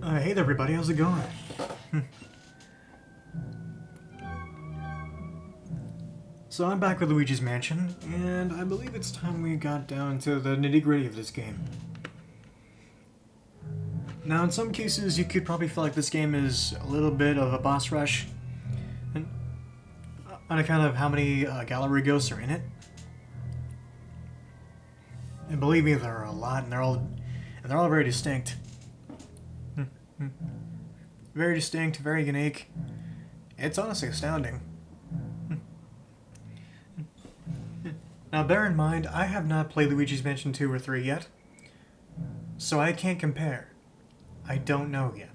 Hey there, everybody. How's it going? So I'm back with Luigi's Mansion, and I believe it's time we got down to the nitty-gritty of this game. Now, in some cases, you could probably feel like this game is a little bit of a boss rush, and on account of how many gallery ghosts are in it. And believe me, there are a lot, and they're all very distinct. Very distinct, very unique. It's honestly astounding. Now bear in mind, I have not played Luigi's Mansion 2 or 3 yet, so I can't compare. I don't know yet.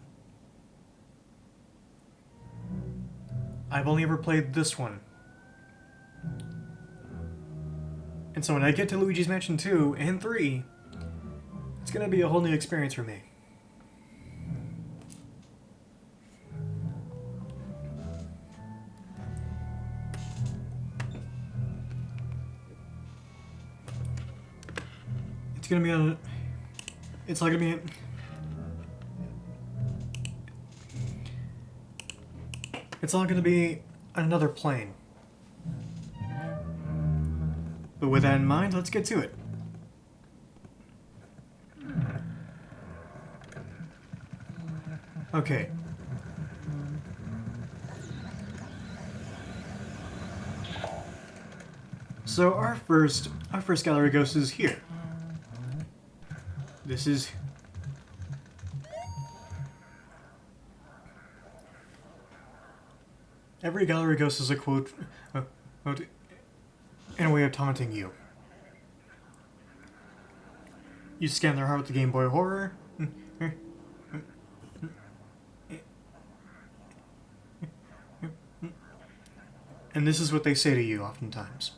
I've only ever played this one. And so when I get to Luigi's Mansion 2 and 3, it's gonna be a whole new experience for me. It's all gonna be on another plane. But with that in mind, let's get to it. Okay. So our first gallery ghost is here. This is... Every gallery ghost is a quote in a way of taunting you. You scan their heart with the Game Boy Horror. And this is what they say to you oftentimes.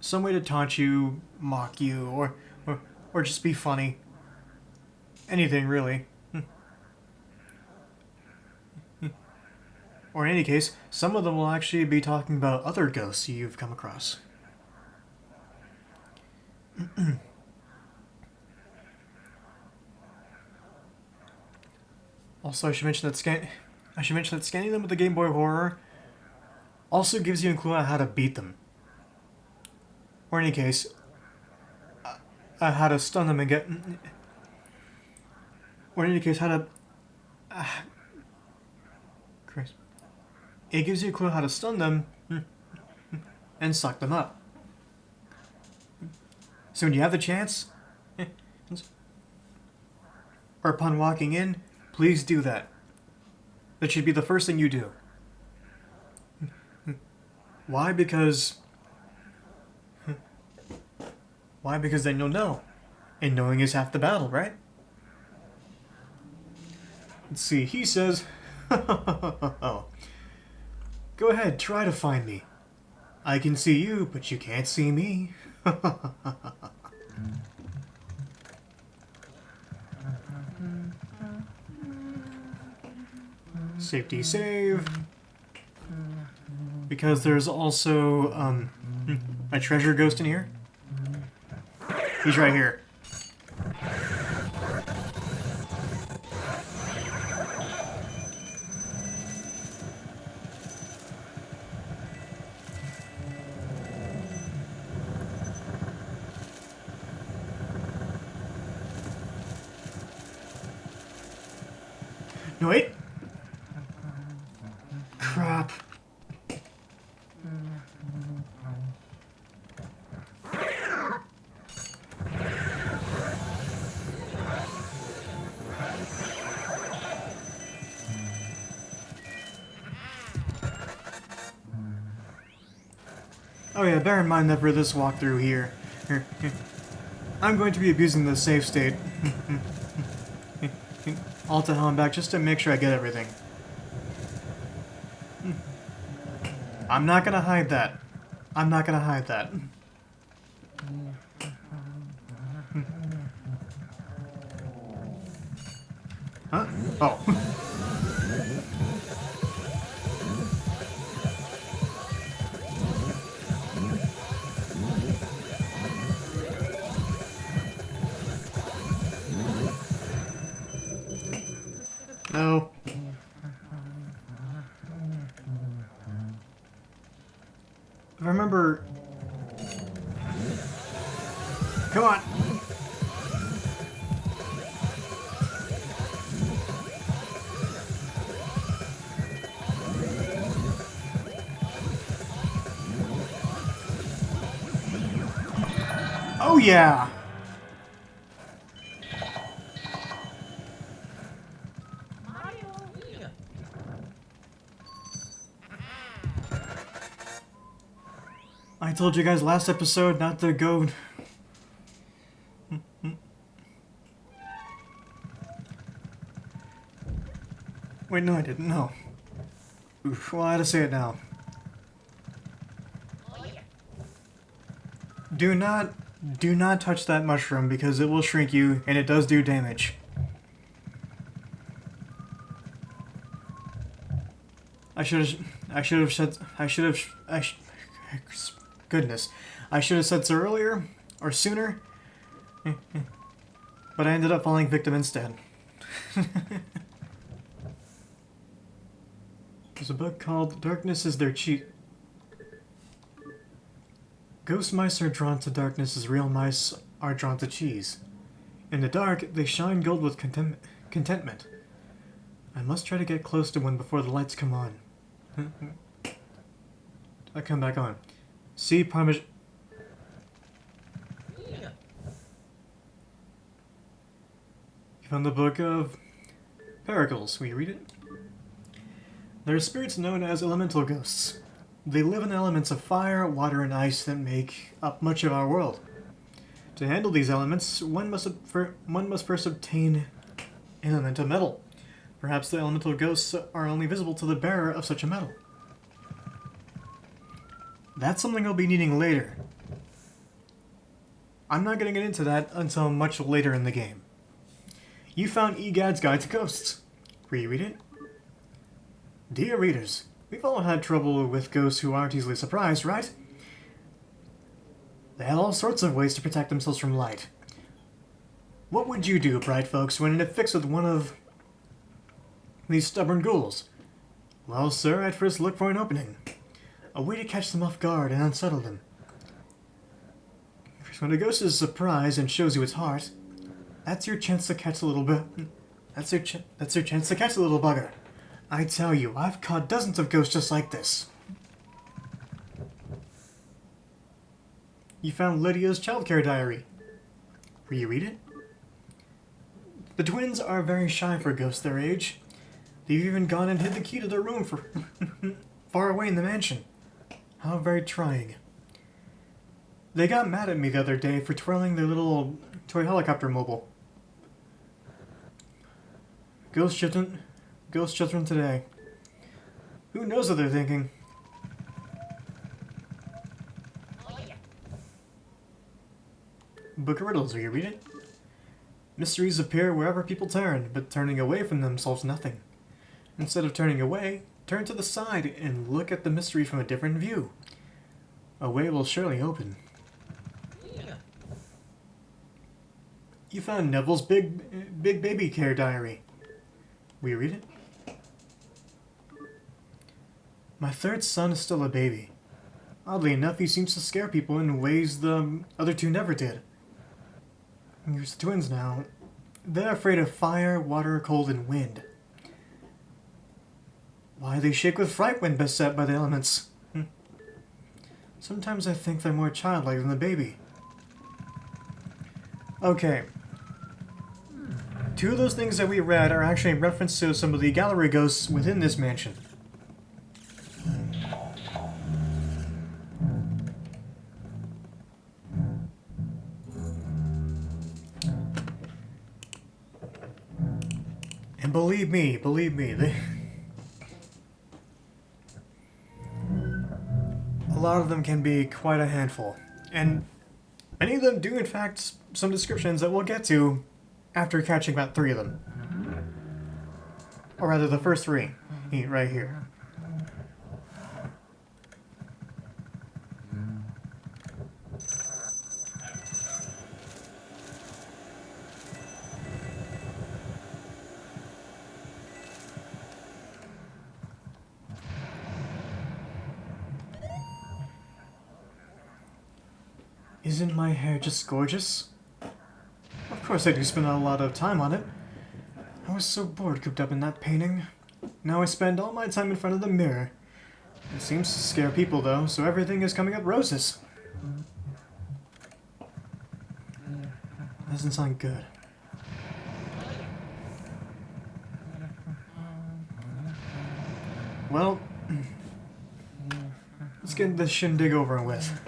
Some way to taunt you, mock you, or just be funny. Anything, really. Or in any case, some of them will actually be talking about other ghosts you've come across. Also, I should mention that scanning them with the Game Boy Horror also gives you a clue on how to beat them. Or in any case, how to stun them and get... Or in any case, how to... Christ. It gives you a clue how to stun them and suck them up. So when you have the chance, or upon walking in, please do that. That should be the first thing you do. Why? Because then you'll know. And knowing is half the battle, right? Let's see, he says... Oh. Go ahead, try to find me. I can see you, but you can't see me. Safety save. Because there's also a treasure ghost in here. He's right here. No, wait. Crap. Oh yeah, bear in mind that for this walkthrough here, I'm going to be abusing the save state. Alt to hell and back just to make sure I get everything. I'm not gonna hide that. I'm not gonna hide that. Huh? Oh. No. If I remember... Come on! Oh yeah! I told you guys last episode not to go... Wait, no I didn't, no. Oof, well I had to say it now. Do not touch that mushroom because it will shrink you and it does do damage. Goodness. I should have said so earlier, or sooner, but I ended up falling victim instead. There's a book called Darkness is Their Cheat. Ghost mice are drawn to darkness as real mice are drawn to cheese. In the dark, they shine gold with contentment. I must try to get close to one before the lights come on. I come back on. See Parmesan. You found the book of Pericles. Will you read it? There are spirits known as elemental ghosts. They live in elements of fire, water, and ice that make up much of our world. To handle these elements, one must first obtain an elemental metal. Perhaps the elemental ghosts are only visible to the bearer of such a metal. That's something I'll be needing later. I'm not going to get into that until much later in the game. You found EGAD's Guide to Ghosts. Will you read it? Dear readers, we've all had trouble with ghosts who aren't easily surprised, right? They have all sorts of ways to protect themselves from light. What would you do, bright folks, when in a fix with one of these stubborn ghouls? Well, sir, I'd first look for an opening. A way to catch them off guard and unsettle them. When a ghost is surprised and shows you its heart, that's your chance to catch a little bit. That's your chance to catch a little bugger. I tell you, I've caught dozens of ghosts just like this. You found Lydia's childcare diary. Will you read it? The twins are very shy for ghosts their age. They've even gone and hid the key to their room for far away in the mansion. How very trying. They got mad at me the other day for twirling their little toy helicopter mobile. Ghost children today. Who knows what they're thinking? Book of Riddles, will you read it? Mysteries appear wherever people turn, but turning away from them solves nothing. Instead of turning away, turn to the side and look at the mystery from a different view. A way will surely open. You found Neville's big baby care diary. Will you read it? My third son is still a baby. Oddly enough, he seems to scare people in ways the other two never did. Here's the twins now. They're afraid of fire, water, cold, and wind. Why, they shake with fright when beset by the elements. Sometimes I think they're more childlike than the baby. Okay. Two of those things that we read are actually in reference to some of the gallery ghosts within this mansion. And believe me, a lot of them can be quite a handful. And many of them do, in fact, some descriptions that we'll get to after catching about 3 of them. Or rather, the first 3, right here. Isn't my hair just gorgeous? Of course I do spend a lot of time on it. I was so bored cooped up in that painting. Now I spend all my time in front of the mirror. It seems to scare people though, so everything is coming up roses. Doesn't sound good. Well, let's get this shindig over with.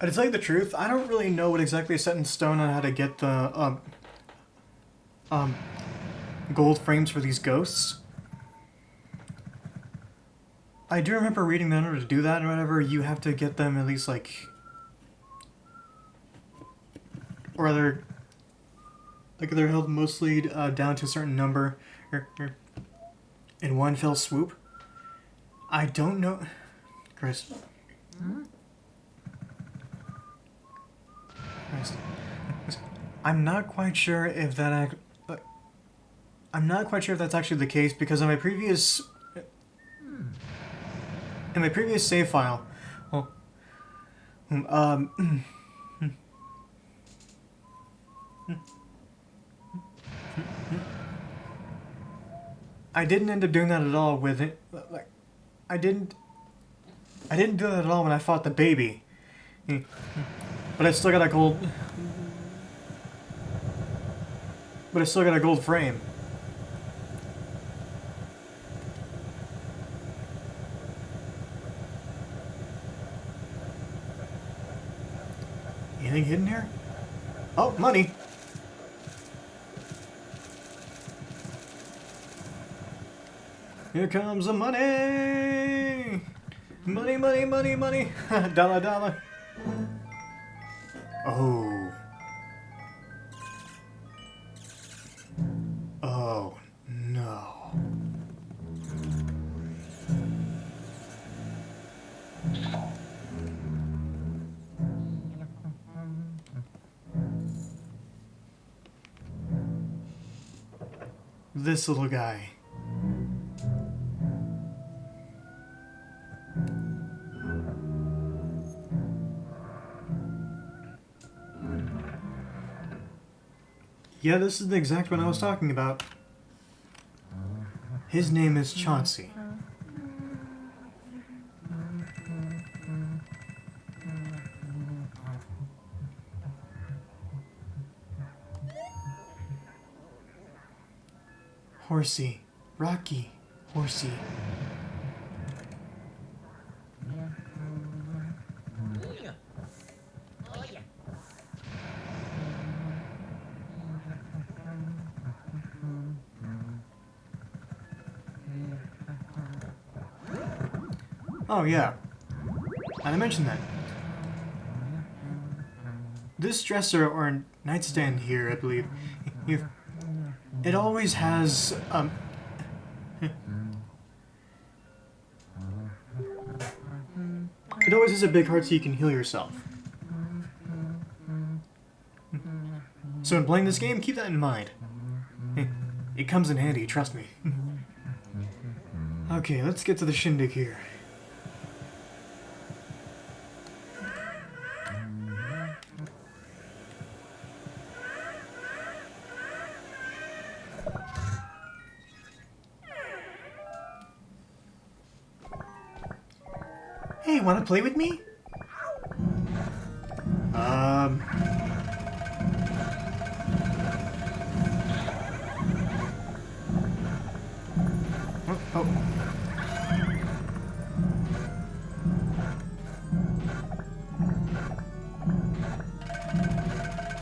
To tell you the truth, I don't really know what exactly is set in stone on how to get the gold frames for these ghosts. I do remember reading that in order to do that or whatever, you have to get them at least like, or rather, like they're held mostly down to a certain number in one fell swoop. I don't know, Chris. I'm not quite sure if that. I'm not quite sure if that's actually the case because in my previous save file, well, I didn't end up doing that at all with it. Like, I didn't do that at all when I fought the baby. But I still got a gold. But I still got a gold frame. Anything hidden here? Oh, money. Here comes the money. Money, money, money, money. Dollar, dollar. Oh. Oh, no. This little guy. Yeah, this is the exact one I was talking about. His name is Chauncey. Horsey. Rocky. Horsey. Oh yeah, and I mentioned that. This dresser or nightstand here, I believe, it always has it always has a big heart so you can heal yourself. So when playing this game, keep that in mind. It comes in handy, trust me. Okay, let's get to the shindig here. Hey, wanna play with me? Oh.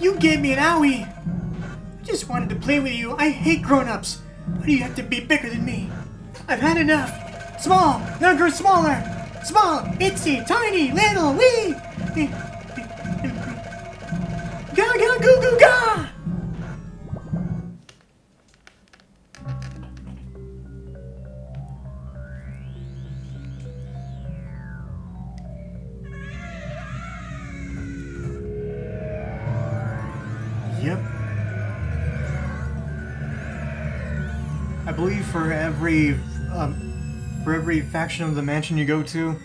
You gave me an owie! I just wanted to play with you. I hate grown-ups. Why do you have to be bigger than me? I've had enough. Small, now grow smaller. Small, itsy, tiny, little, wee. Gaga goo goo ga! Yep. I believe for every faction of the mansion you go to,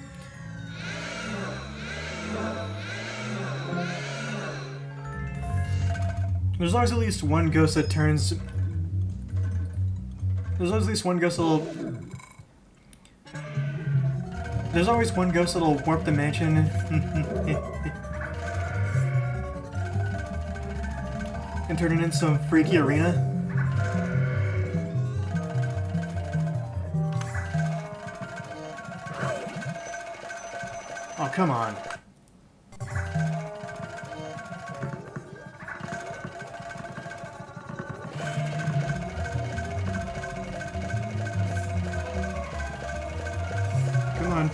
there's always at least one ghost that turns. There's always at least one ghost that'll. There's always one ghost that'll warp the mansion. And turn it into some freaky arena. Oh, come on. Come on.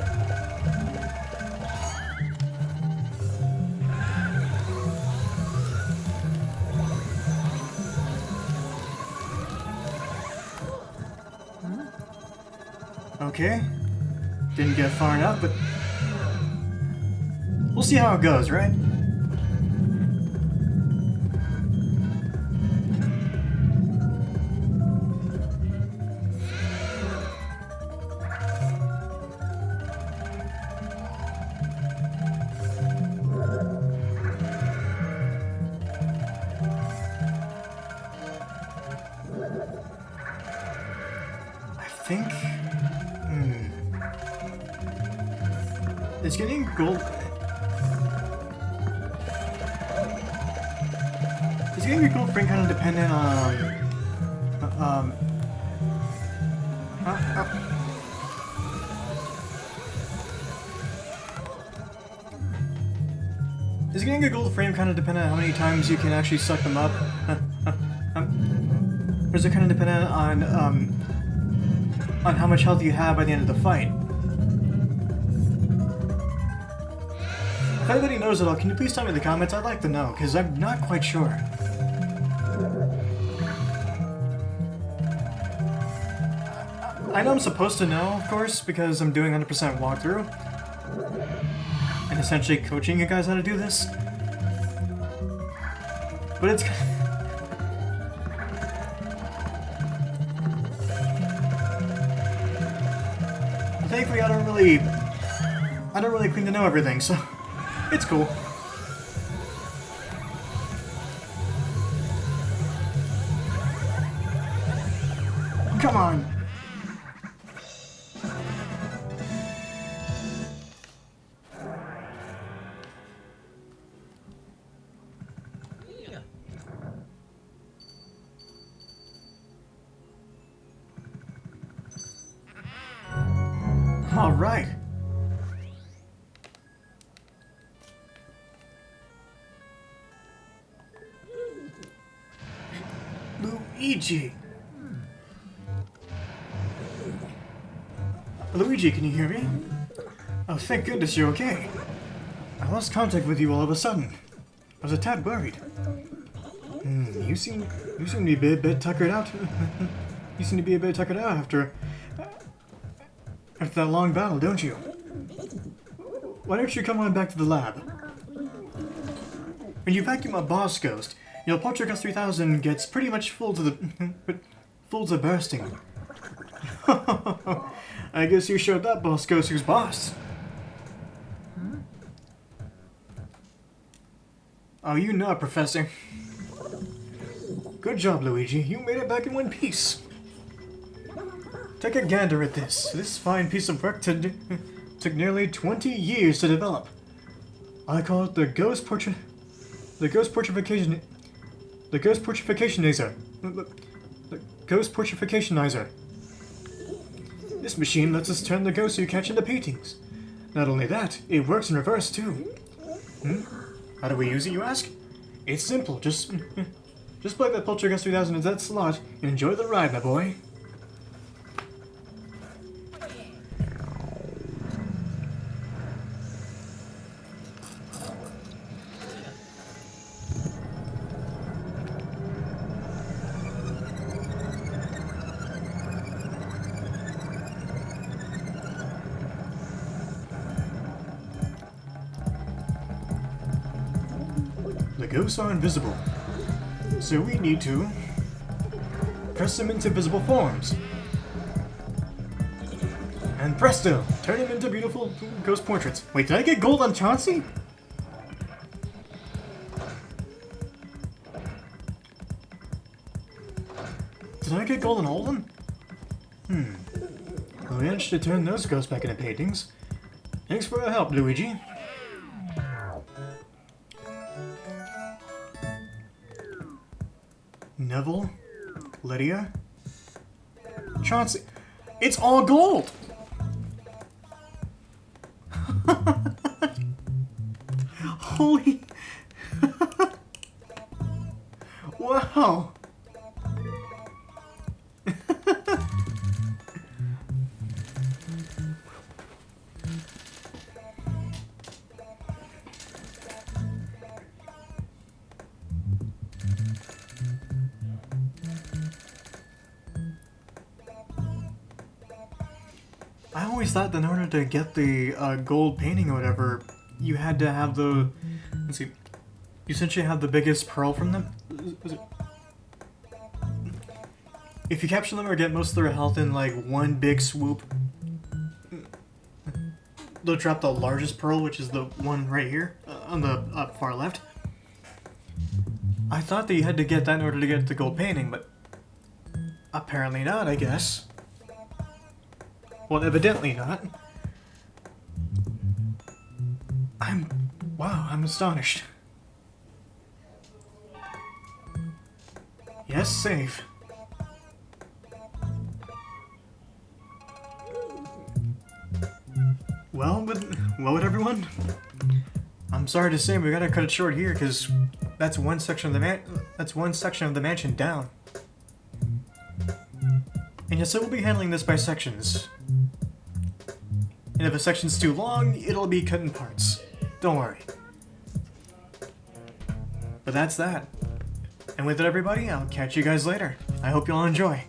Okay. Didn't get far enough, but we'll see how it goes, right? I think... It's getting gold... Is getting your gold frame kind of dependent on... Is getting a gold frame kind of dependent on how many times you can actually suck them up? Or is it kind of dependent on how much health you have by the end of the fight? If anybody knows at all, can you please tell me in the comments? I'd like to know, because I'm not quite sure. I know I'm supposed to know, of course, because I'm doing 100% walkthrough. And essentially coaching you guys how to do this. But it's... Thankfully, I don't really claim to know everything, so it's cool. Come on. All right. Luigi. Luigi, can you hear me? Oh, thank goodness you're okay. I lost contact with you all of a sudden. I was a tad worried. You seem to be a bit tuckered out. You seem to be a bit tuckered out after that long battle, don't you? Why don't you come on back to the lab? When you vacuum a boss ghost, your Poltergust 3000 gets pretty much full to bursting. I guess you showed that boss ghost who's boss. Oh, you know it, Professor. Good job, Luigi. You made it back in one piece. Take a gander at this. This fine piece of work took nearly 20 years to develop. I call it the Ghost Portrification Portrificationizer. This machine lets us turn the ghosts you catch into paintings. Not only that, it works in reverse too. How do we use it, you ask? It's simple. Just plug that Poltergust 3000 into that slot and enjoy the ride, my boy. ghosts are invisible. So we need to press them into visible forms. And presto! Turn them into beautiful ghost portraits. Wait, did I get gold on Chauncey? Did I get gold on Alden? We managed to turn those ghosts back into paintings. Thanks for your help, Luigi. Neville? Lydia? Chauncey? It's all gold! Holy... Wow! I always thought that in order to get the gold painting or whatever, you had to have the... Let's see. You essentially have the biggest pearl from them? Was it... If you capture them or get most of their health in like one big swoop, they'll drop the largest pearl, which is the one right here, on the far left. I thought that you had to get that in order to get the gold painting, but apparently not, I guess. Well, evidently not. Wow, I'm astonished. Yes, save. Well, everyone? I'm sorry to say we gotta cut it short here, because that's one section of the mansion down. And yes, I will be handling this by sections. And if a section's too long, it'll be cut in parts. Don't worry. But that's that. And with it, everybody, I'll catch you guys later. I hope you all enjoy.